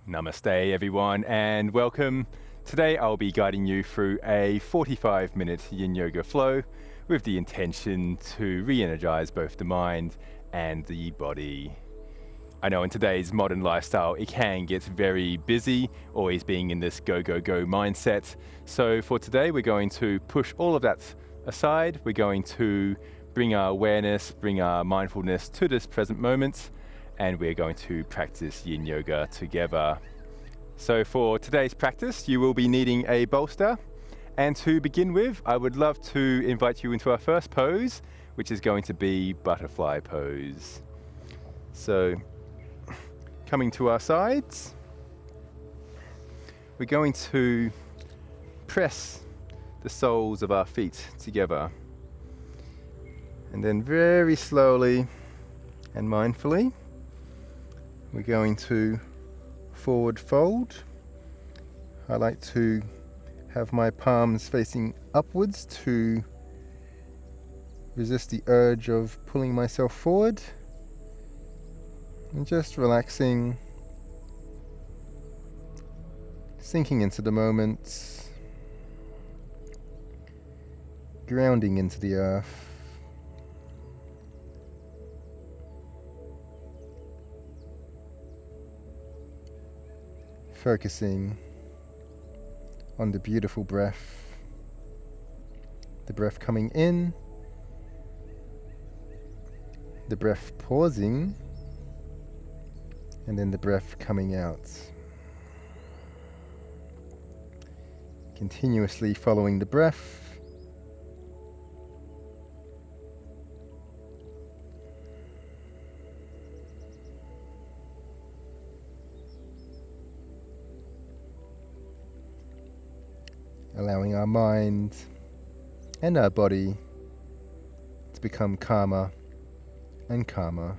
Namaste everyone and welcome. Today I'll be guiding you through a 45-minute yin yoga flow with the intention to re-energize both the mind and the body. I know in today's modern lifestyle it can get very busy, always being in this go go go mindset. So for today we're going to push all of that aside. We're going to bring our awareness, bring our mindfulness to this present moment, and we're going to practice yin yoga together. So for today's practice, you will be needing a bolster. And to begin with, I would love to invite you into our first pose, which is going to be butterfly pose. So coming to our sides, we're going to press the soles of our feet together. And then very slowly and mindfully, we're going to forward fold. I like to have my palms facing upwards to resist the urge of pulling myself forward, and just relaxing, sinking into the moment, grounding into the earth. Focusing on the beautiful breath, the breath coming in, the breath pausing, and then the breath coming out. Continuously following the breath. Allowing our mind and our body to become calmer and calmer.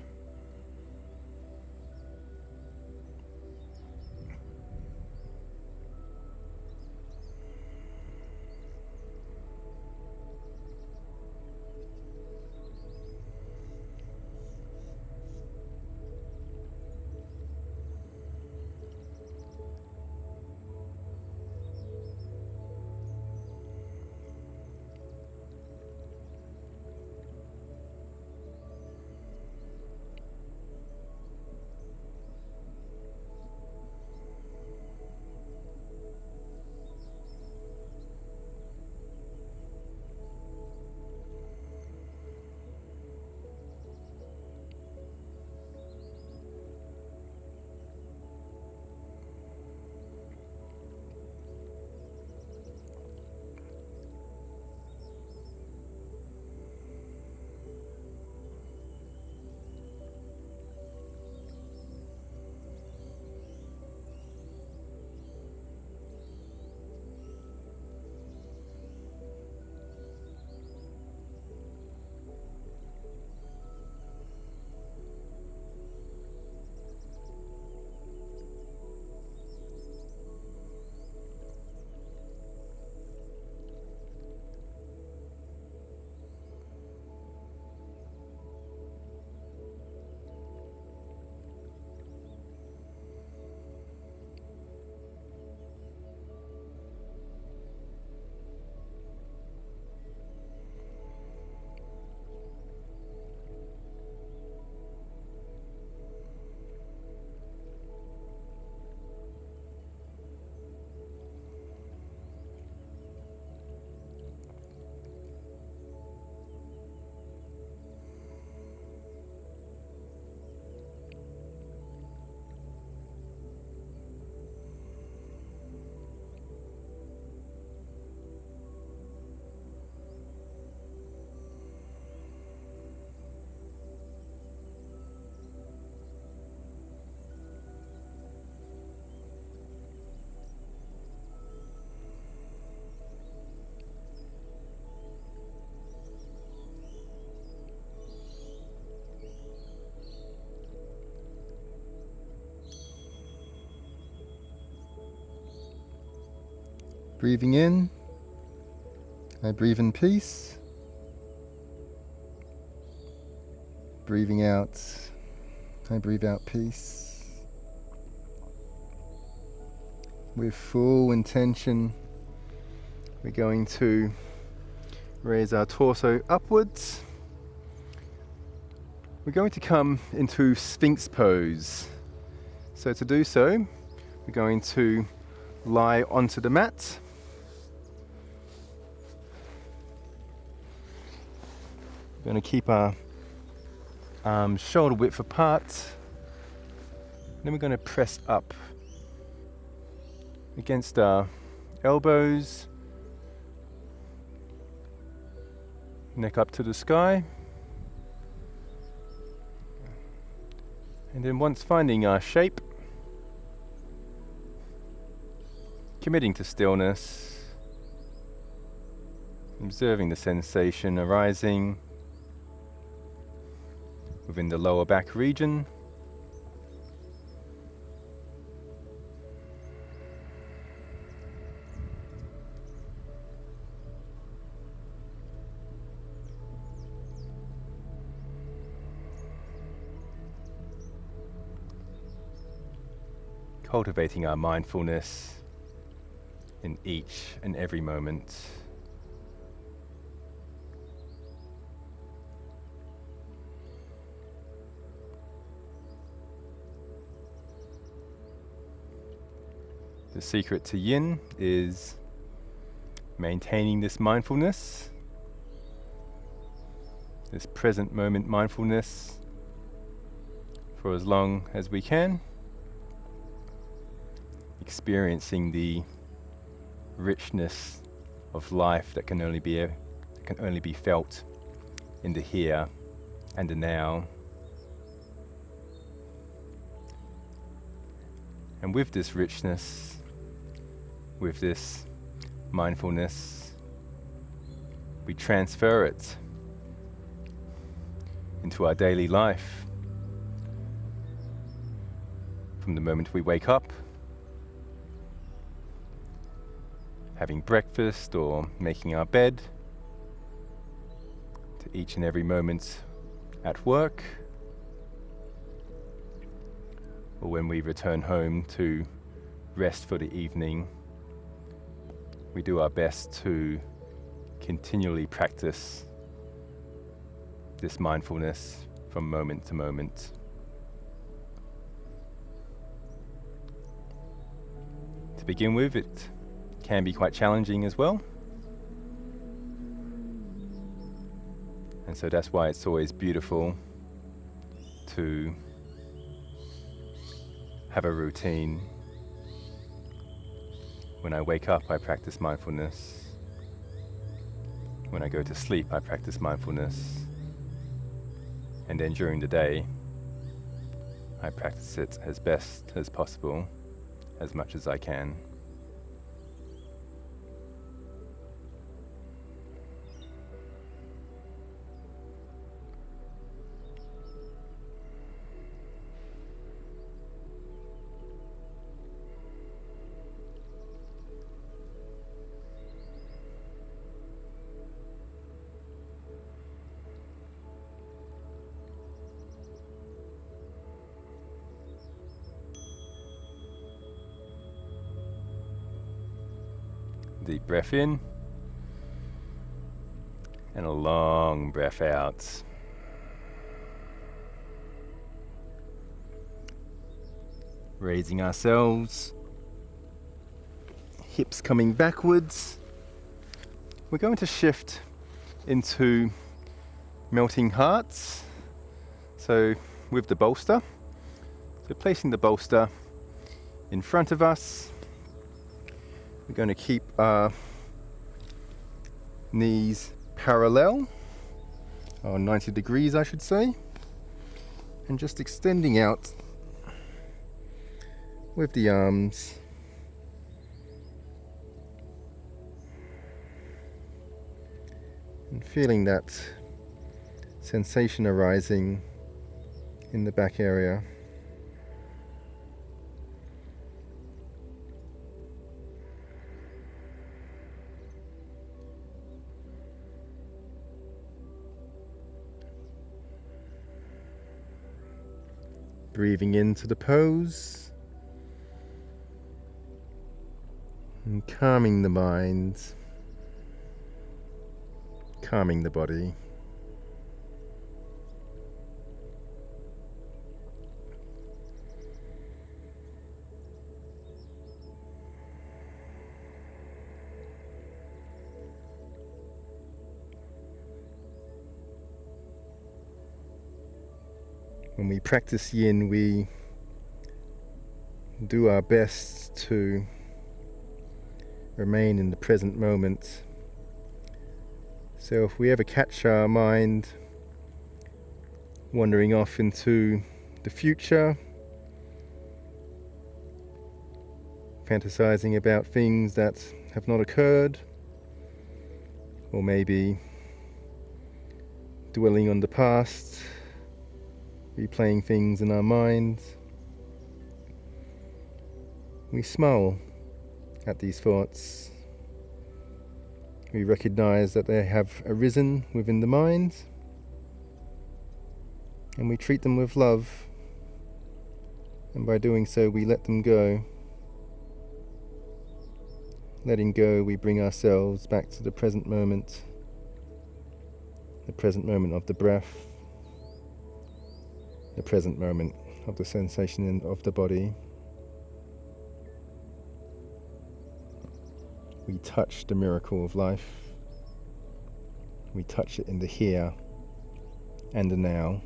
Breathing in, I breathe in peace. Breathing out, I breathe out peace. with full intention, we're going to raise our torso upwards. We're going to come into Sphinx pose. So to do so, we're going to lie onto the mat. We're going to keep our arms shoulder width apart. Then we're going to press up against our elbows, neck up to the sky. And then once finding our shape, committing to stillness, observing the sensation arising within the lower back region. Cultivating our mindfulness in each and every moment. The secret to yin is maintaining this mindfulness, this present moment mindfulness, for as long as we can. Experiencing the richness of life that can only be felt in the here and the now. And with this richness, with this mindfulness, we transfer it into our daily life. From the moment we wake up, having breakfast or making our bed, to each and every moment at work, or when we return home to rest for the evening, we do our best to continually practice this mindfulness from moment to moment. To begin with, it can be quite challenging as well. And so that's why it's always beautiful to have a routine. When I wake up, I practice mindfulness. When I go to sleep, I practice mindfulness. And then during the day, I practice it as best as possible, as much as I can. Deep breath in and a long breath out. Raising ourselves, hips coming backwards. We're going to shift into melting hearts. So with the bolster, so placing the bolster in front of us. We're going to keep our knees parallel, or 90 degrees I should say, and just extending out with the arms. And feeling that sensation arising in the back area. Breathing into the pose. And calming the mind, calming the body. When we practice yin, we do our best to remain in the present moment. So if we ever catch our mind wandering off into the future, fantasizing about things that have not occurred, or maybe dwelling on the past, replaying things in our minds, we smile at these thoughts. We recognize that they have arisen within the mind, and we treat them with love, and by doing so we let them go. Letting go, we bring ourselves back to the present moment of the breath, the present moment of the sensation of the body. We touch the miracle of life. We touch it in the here and the now.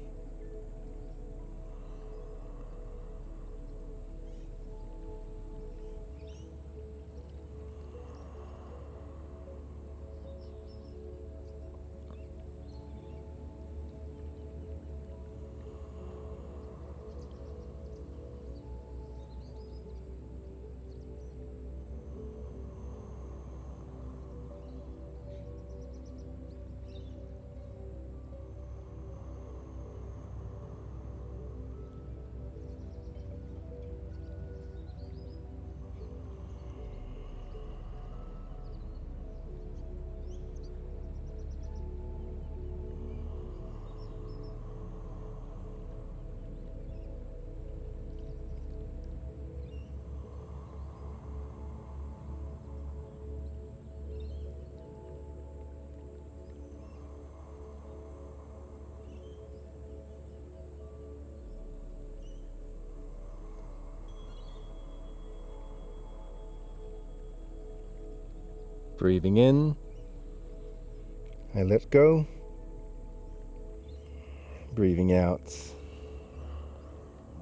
Breathing in, I let go. Breathing out,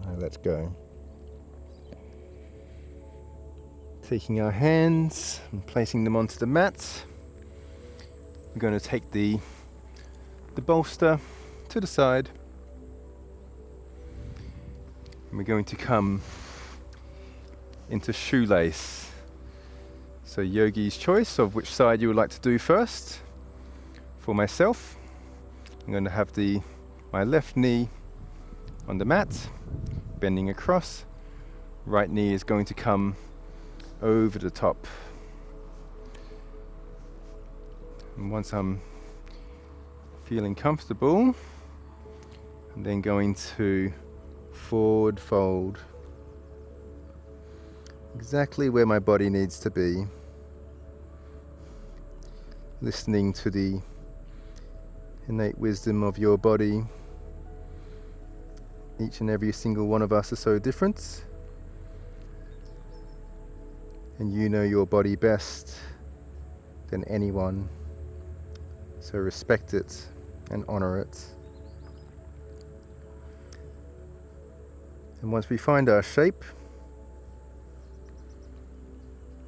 I let go. Taking our hands and placing them onto the mat. We're going to take the bolster to the side. And we're going to come into shoelace. So yogi's choice of which side you would like to do first. For myself, I'm going to have my left knee on the mat, bending across. Right knee is going to come over the top. And once I'm feeling comfortable, I'm then going to forward fold exactly where my body needs to be. Listening to the innate wisdom of your body. Each and every single one of us are so different, and you know your body best than anyone, so respect it and honor it. And once we find our shape,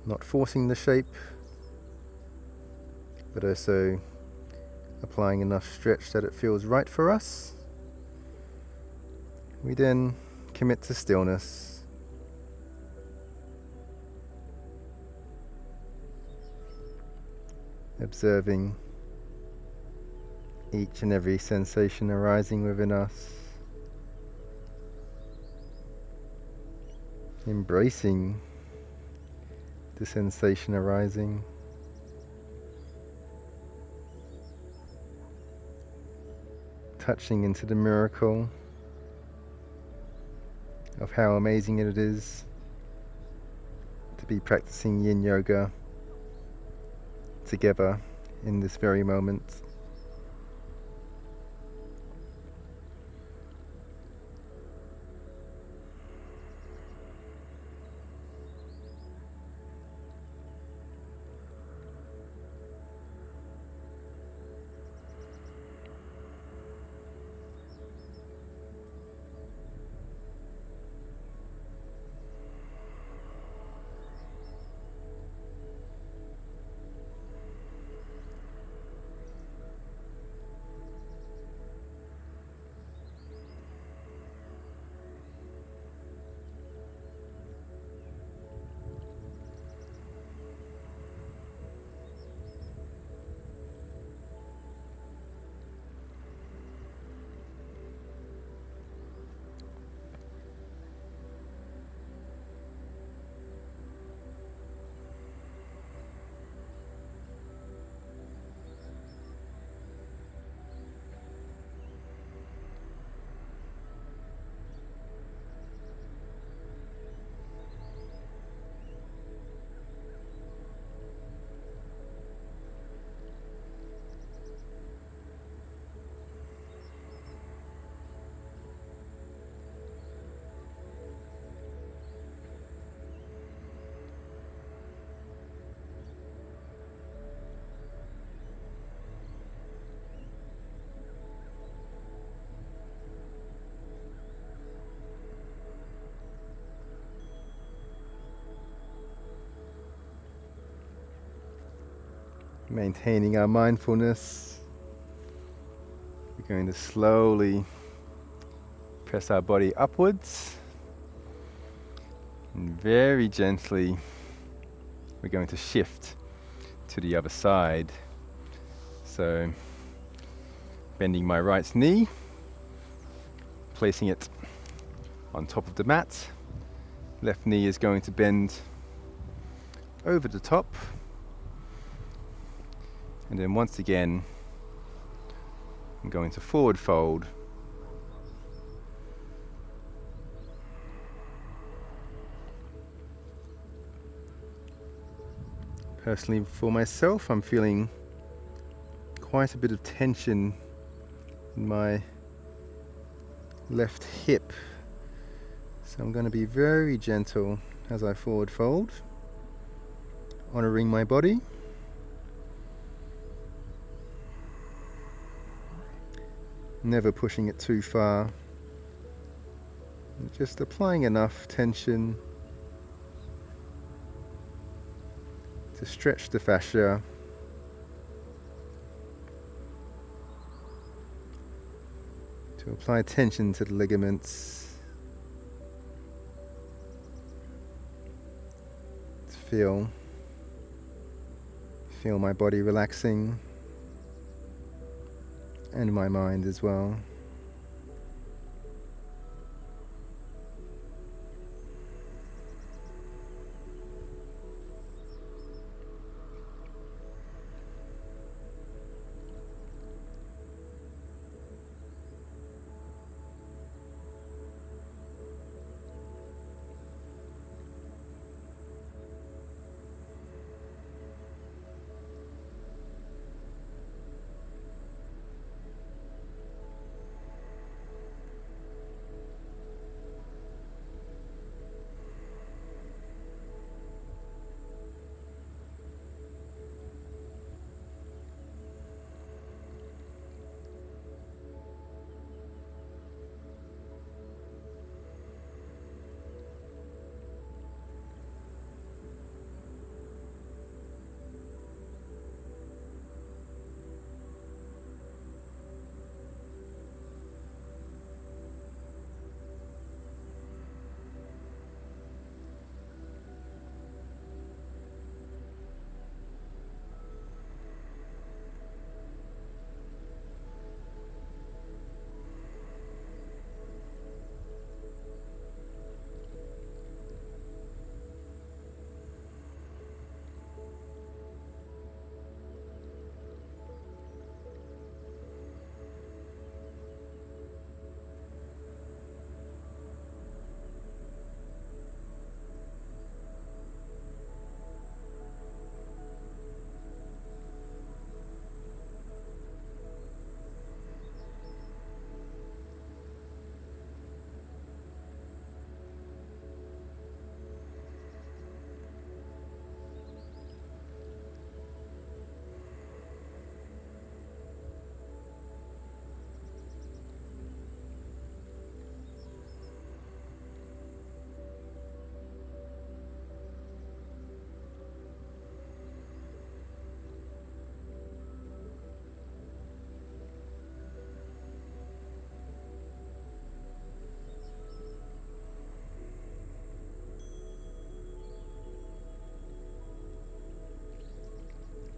not forcing the shape, but also applying enough stretch that it feels right for us, we then commit to stillness. Observing each and every sensation arising within us. Embracing the sensation arising. Touching into the miracle of how amazing it is to be practicing yin yoga together in this very moment. Maintaining our mindfulness, we're going to slowly press our body upwards, and very gently we're going to shift to the other side. So bending my right knee, placing it on top of the mat. Left knee is going to bend over the top. And then once again, I'm going to forward fold. Personally, for myself, I'm feeling quite a bit of tension in my left hip. So I'm going to be very gentle as I forward fold, honoring my body. Never pushing it too far, just applying enough tension to stretch the fascia, to apply tension to the ligaments, to feel my body relaxing, and my mind as well.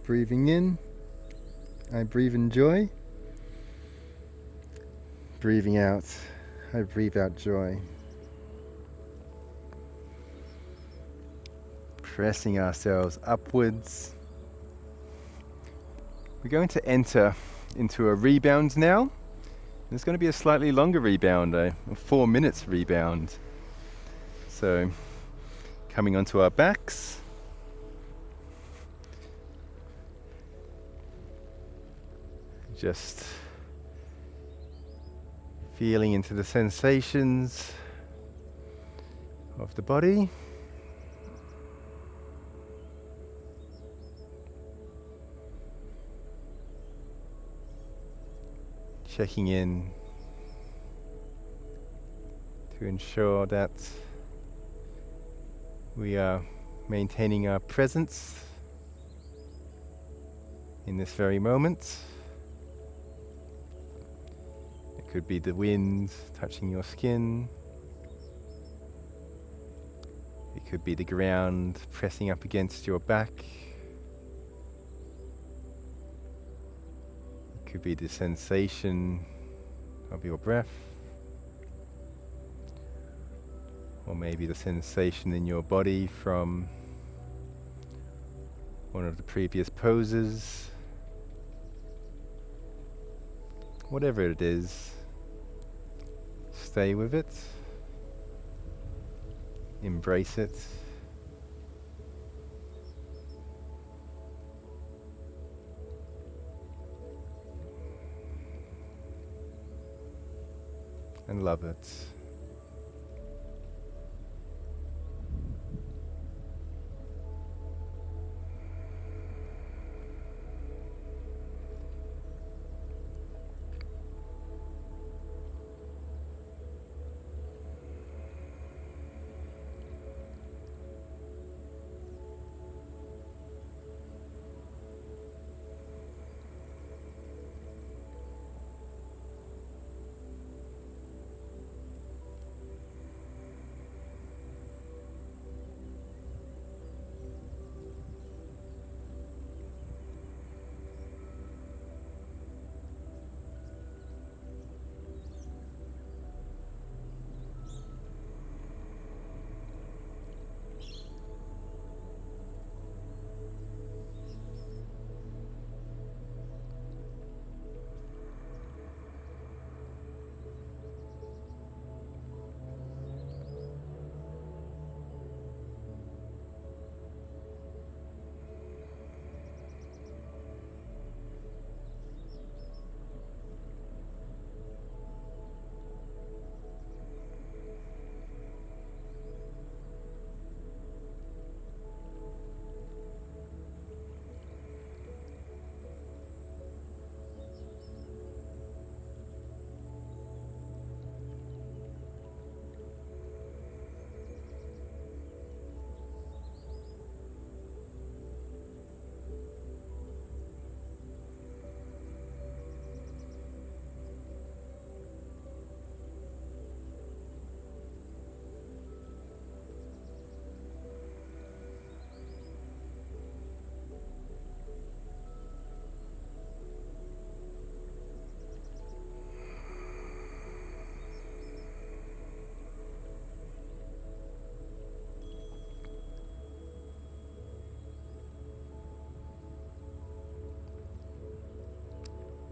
Breathing in, I breathe in joy. Breathing out, I breathe out joy. Pressing ourselves upwards. We're going to enter into a rebound now. It's going to be a slightly longer rebound, a 4 minutes rebound. So, coming onto our backs. Just feeling into the sensations of the body. Checking in to ensure that we are maintaining our presence in this very moment. It could be the wind touching your skin. It could be the ground pressing up against your back. It could be the sensation of your breath. Or maybe the sensation in your body from one of the previous poses. Whatever it is, stay with it, embrace it, and love it.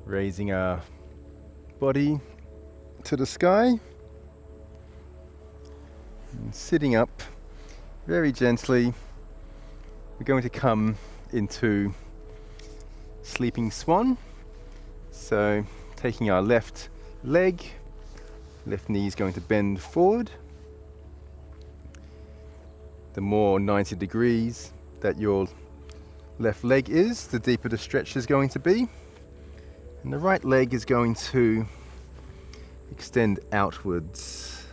Raising our body to the sky and sitting up very gently. We're going to come into sleeping swan. So taking our left leg, left knee is going to bend forward. The more 90 degrees that your left leg is, the deeper the stretch is going to be. And the right leg is going to extend outwards,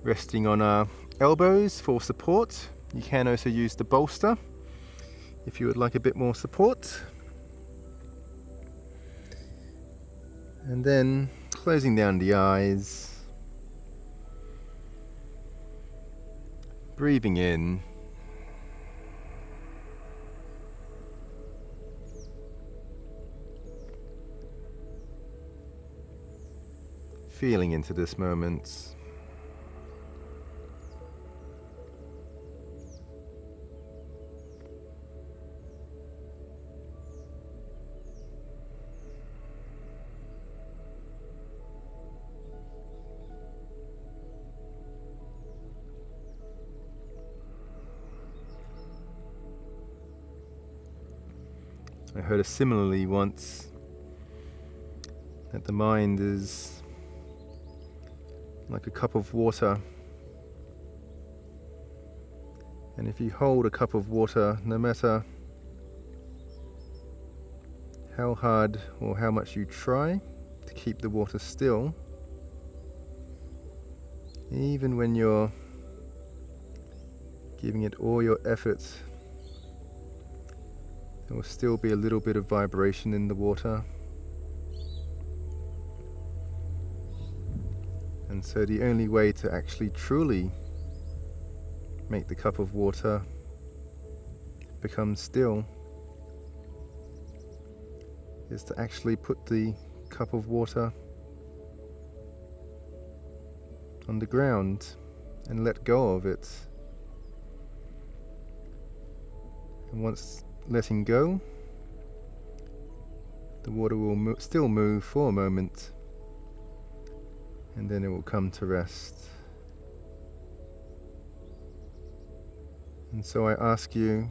resting on our elbows for support. You can also use the bolster if you would like a bit more support. And then closing down the eyes, breathing in, feeling into this moment. I heard a simile once that the mind is like a cup of water, and if you hold a cup of water, no matter how hard or how much you try to keep the water still, even when you're giving it all your effort, there will still be a little bit of vibration in the water. And so the only way to actually truly make the cup of water become still is to actually put the cup of water on the ground and let go of it. And once letting go, the water will still move for a moment, and then it will come to rest. And so I ask you,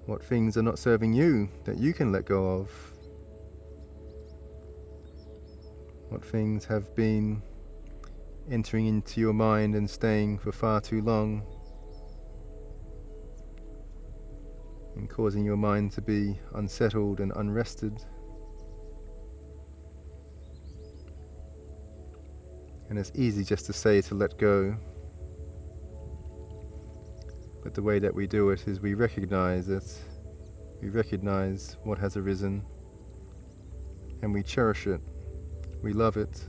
what things are not serving you that you can let go of? What things have been entering into your mind and staying for far too long, and causing your mind to be unsettled and unrested? And it's easy just to say to let go, but the way that we do it is we recognize it, we recognize what has arisen, and we cherish it, we love it,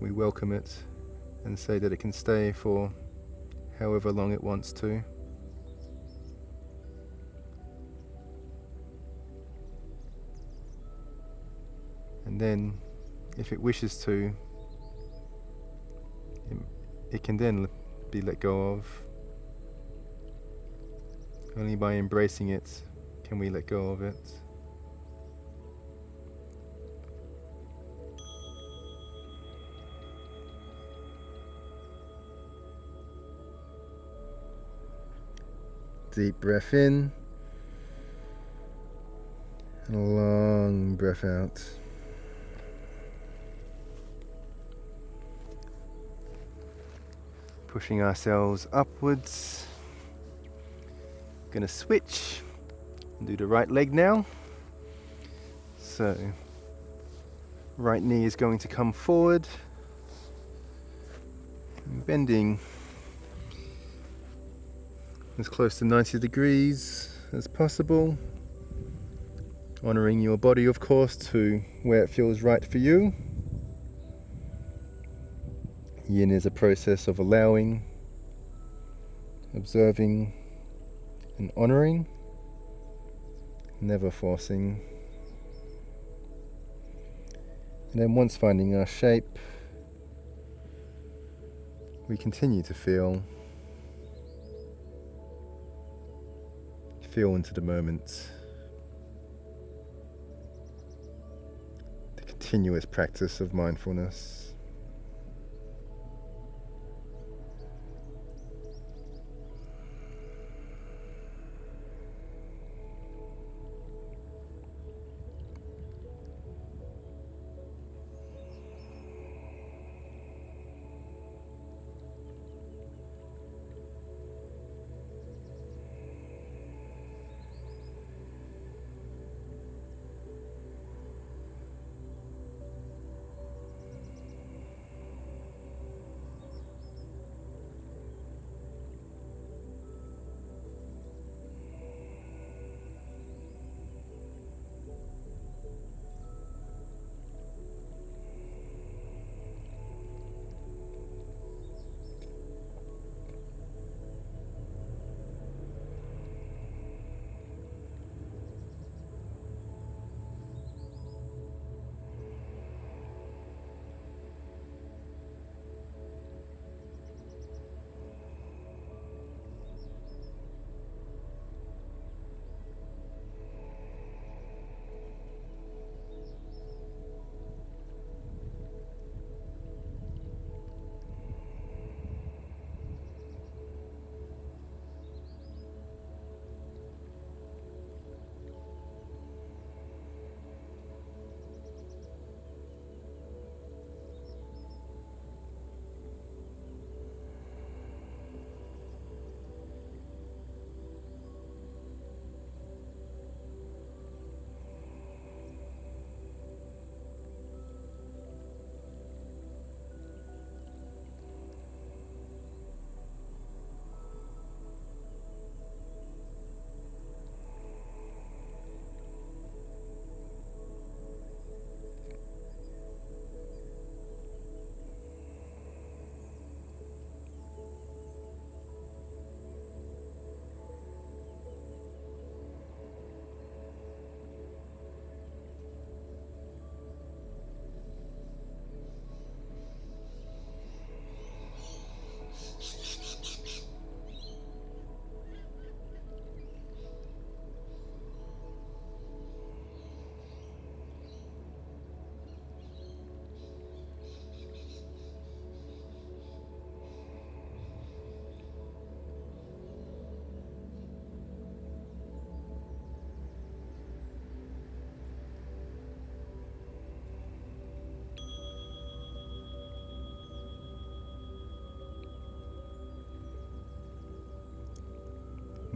we welcome it, and say that it can stay for however long it wants to. And then, if it wishes to, it can then be let go of. Only by embracing it can we let go of it. Deep breath in, and a long breath out. Pushing ourselves upwards. Gonna switch and do the right leg now. So, right knee is going to come forward, and bending as close to 90 degrees as possible, honoring your body, of course, to where it feels right for you. Yin is a process of allowing, observing, and honoring, never forcing. And then once finding our shape, we continue to feel into the moment. The continuous practice of mindfulness.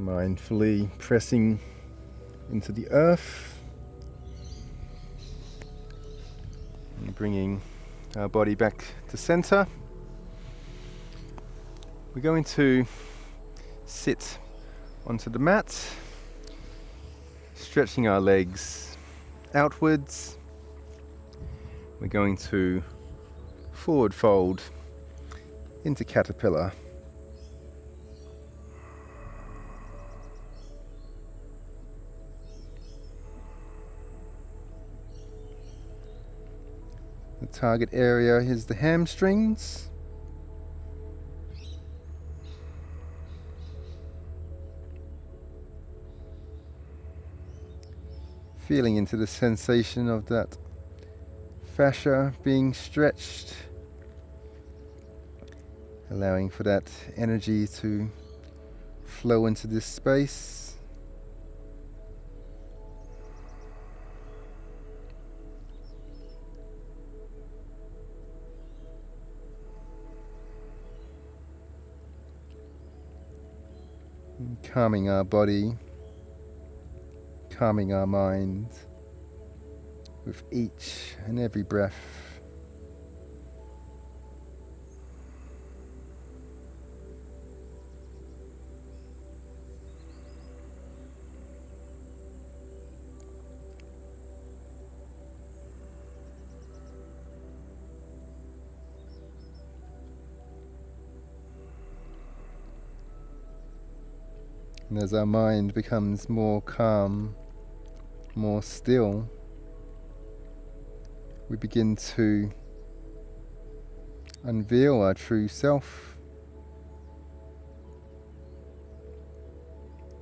Mindfully pressing into the earth and bringing our body back to center. We're going to sit onto the mat, stretching our legs outwards. We're going to forward fold into caterpillar. The target area is the hamstrings. Feeling into the sensation of that fascia being stretched, allowing for that energy to flow into this space. And calming our body, calming our mind with each and every breath. And as our mind becomes more calm, more still, we begin to unveil our true self.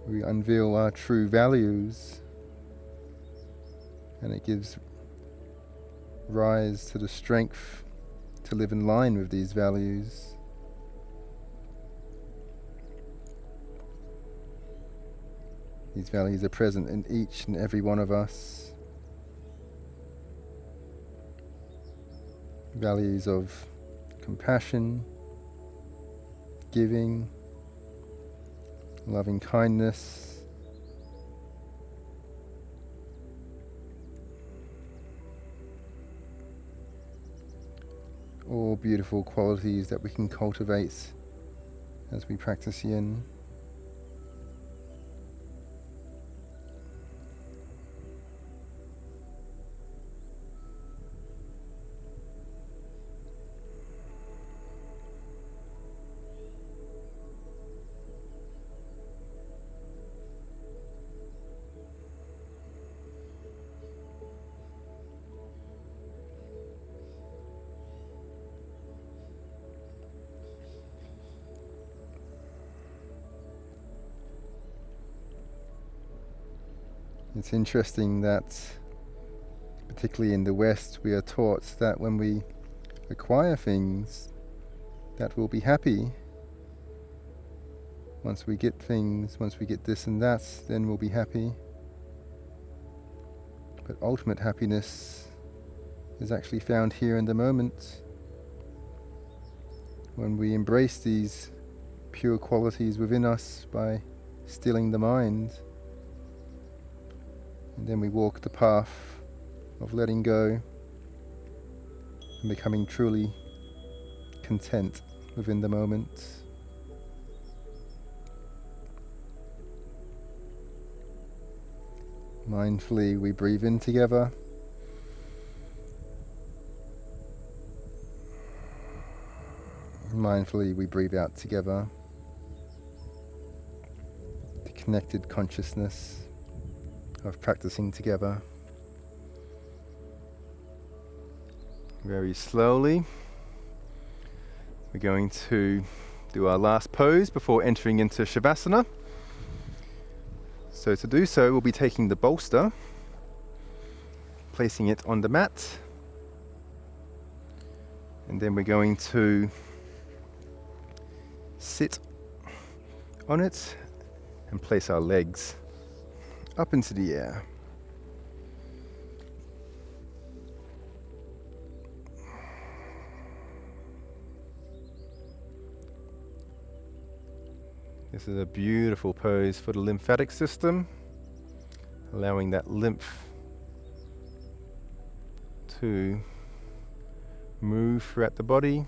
We unveil our true values, and it gives rise to the strength to live in line with these values. These values are present in each and every one of us. Values of compassion, giving, loving kindness, all beautiful qualities that we can cultivate as we practice yin. It's interesting that, particularly in the West, we are taught that when we acquire things, that we'll be happy. Once we get things, once we get this and that, then we'll be happy. But ultimate happiness is actually found here in the moment. When we embrace these pure qualities within us by stilling the mind, and then we walk the path of letting go and becoming truly content within the moment. Mindfully, we breathe in together. Mindfully, we breathe out together. The connected consciousness of practicing together. Very slowly, we're going to do our last pose before entering into Shavasana. So to do so, we'll be taking the bolster, placing it on the mat, and then we're going to sit on it and place our legs up into the air. This is a beautiful pose for the lymphatic system, allowing that lymph to move throughout the body.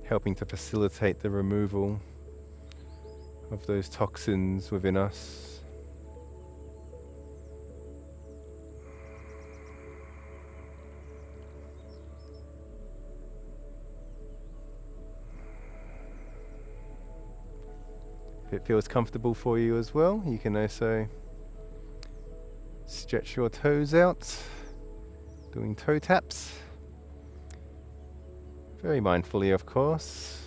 Helping to facilitate the removal of those toxins within us. If it feels comfortable for you as well, you can also stretch your toes out, doing toe taps. Very mindfully, of course.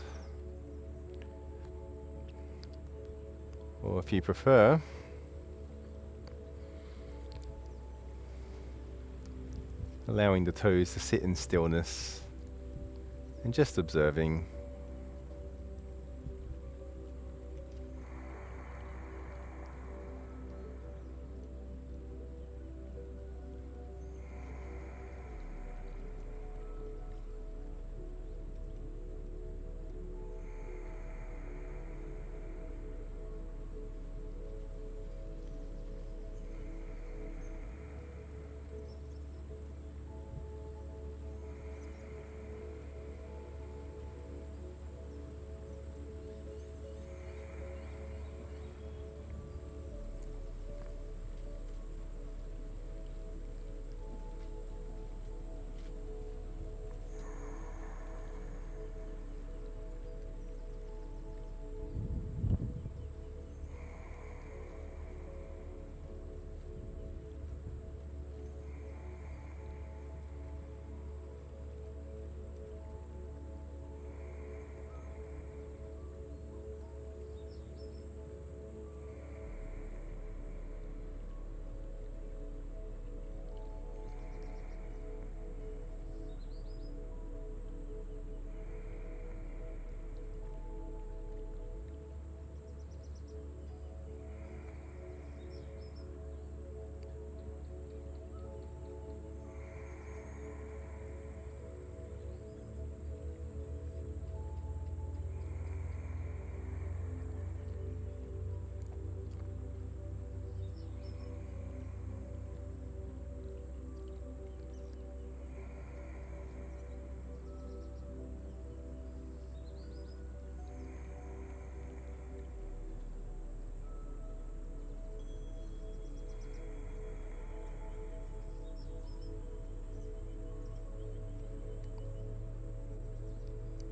Or if you prefer, allowing the toes to sit in stillness and just observing.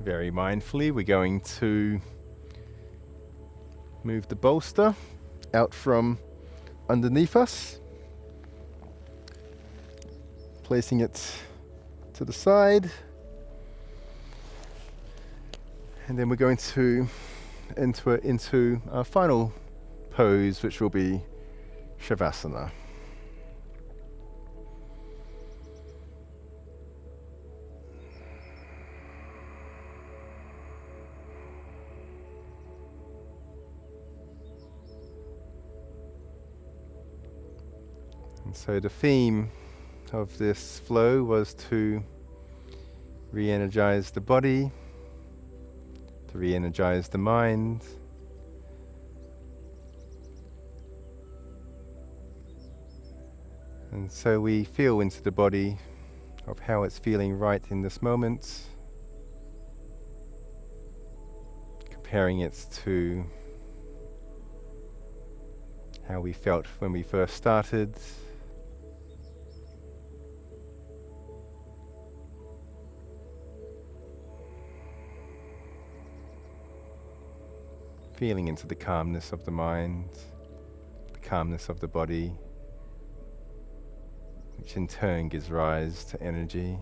Very mindfully, we're going to move the bolster out from underneath us, placing it to the side, and then we're going to enter into our final pose, which will be Shavasana. And so the theme of this flow was to re-energize the body, to re-energize the mind, and so we feel into the body of how it's feeling right in this moment, comparing it to how we felt when we first started. Feeling into the calmness of the mind, the calmness of the body, which in turn gives rise to energy.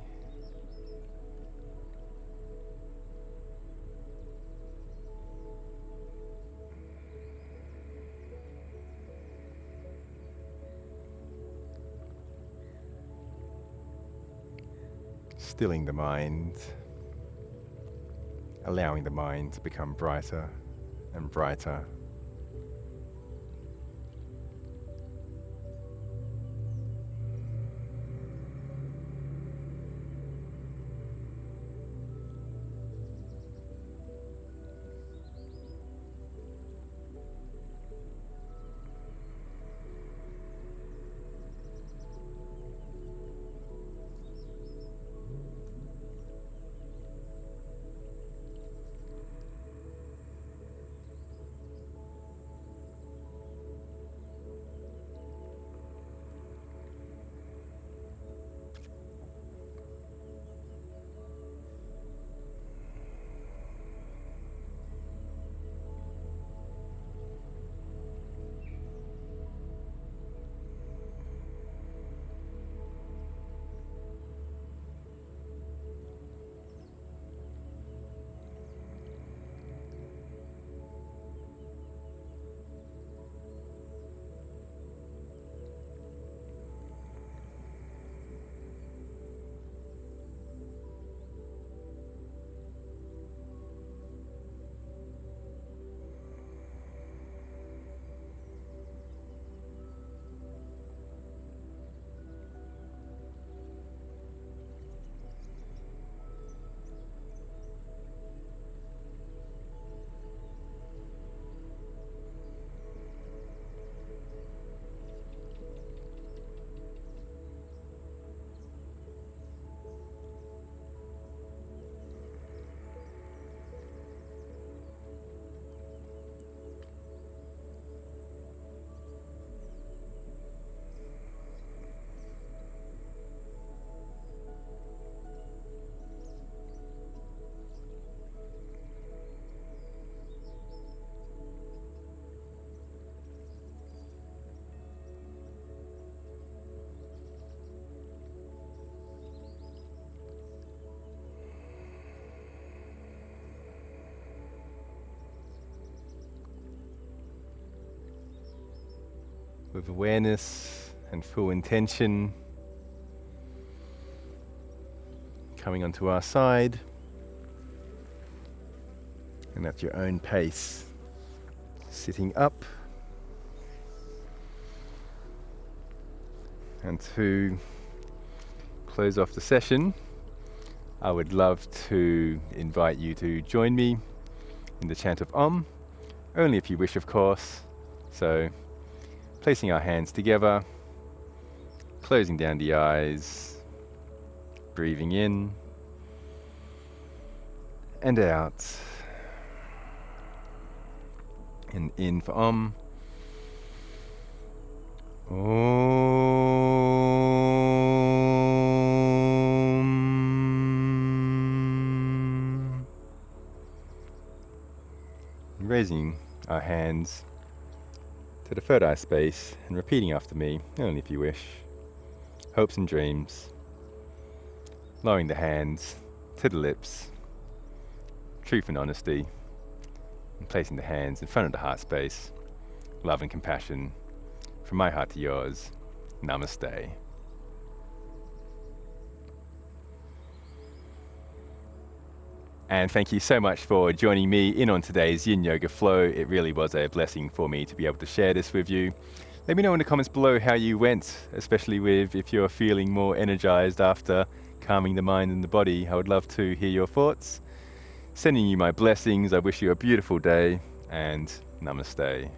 Stilling the mind, allowing the mind to become brighter and brighter. with awareness and full intention, coming onto our side, and at your own pace, sitting up. And to close off the session, I would love to invite you to join me in the chant of Om, only if you wish, of course. So, placing our hands together, closing down the eyes, breathing in and out. And in for Om. Om. Raising our hands to the third eye space and repeating after me, only if you wish. Hopes and dreams. Lowering the hands to the lips. Truth and honesty. And placing the hands in front of the heart space. Love and compassion. From my heart to yours. Namaste. And thank you so much for joining me in on today's Yin Yoga Flow. It really was a blessing for me to be able to share this with you. Let me know in the comments below how you went, especially with if you're feeling more energized after calming the mind and the body. I would love to hear your thoughts. Sending you my blessings. I wish you a beautiful day, and Namaste.